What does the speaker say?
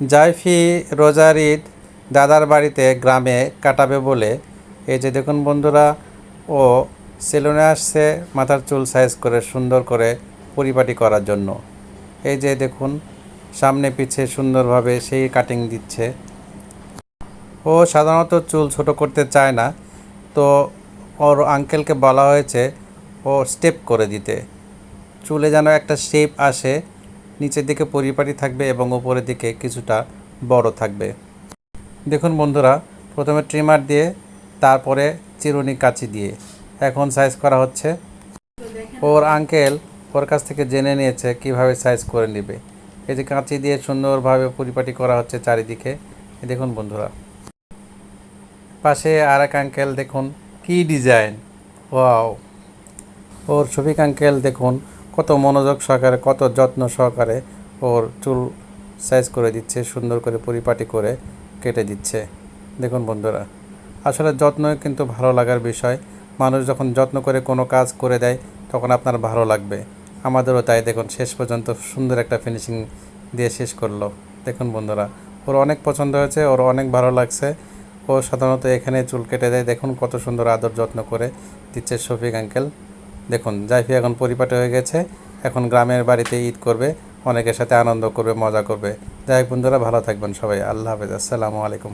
জাইফি রোজার ঈদ দাদার বাড়িতে গ্রামে কাটাবে বলে এই যে দেখুন বন্ধুরা, ও সেলুনে আসছে মাথার চুল সাইজ করে সুন্দর করে পরিপাটি করার জন্য। এই যে দেখুন সামনে পিছে সুন্দরভাবে সেই কাটিং দিচ্ছে। ও সাধারণত চুল ছোট করতে চায় না, তো ওর আঙ্কেলকে বলা হয়েছে ও স্টেপ করে দিতে, চুলে যেন একটা শেপ আসে, নিচের দিকে পরিপাটি থাকবে এবং উপরের দিকে কিছুটা বড় থাকবে। দেখুন বন্ধুরা, প্রথমে ট্রিমার দিয়ে তারপরে চিরুনি কাঁচি দিয়ে এখন সাইজ করা হচ্ছে। ওর আঙ্কেল ওর কাছ থেকে জেনে নিয়েছে কিভাবে সাইজ করে নেবে। এই যে কাঁচি দিয়ে সুন্দরভাবে পরিপাটি করা হচ্ছে চারিদিকে। দেখুন বন্ধুরা, পাশে আর এক আঙ্কেল দেখুন কি ডিজাইন, ওয়াও! ওর শফিক আঙ্কেল দেখুন কত মনোযোগ সহকারে, কত যত্ন সহকারে ওর চুল সাইজ করে দিচ্ছে, সুন্দর করে পরিপাটি করে কেটে দিচ্ছে। দেখুন বন্ধুরা, আসলে যত্নই কিন্তু ভালো লাগার বিষয়। মানুষ যখন যত্ন করে কোনো কাজ করে দেয় তখন আপনার ভালো লাগবে। আমাদেরও তাই। দেখুন শেষ পর্যন্ত সুন্দর একটা ফিনিশিং দিয়ে শেষ করলো। দেখুন বন্ধুরা, ওর অনেক পছন্দ হয়েছে, ওর অনেক ভালো লাগছে। ও সাধারণত এখানে চুল কেটে দেয়। দেখুন কত সুন্দর আদর যত্ন করে দিচ্ছে শফিক আঙ্কেল। দেখুন জাইফি এখন পরিপাটি হয়ে গেছে, এখন গ্রামের বাড়িতে ঈদ করবে, অনেকের সাথে আনন্দ করবে, মজা করবে। যাই হোক বন্ধুরা, ভালো থাকবেন সবাই। আল্লাহ হাফেজ, আসসালামু আলাইকুম।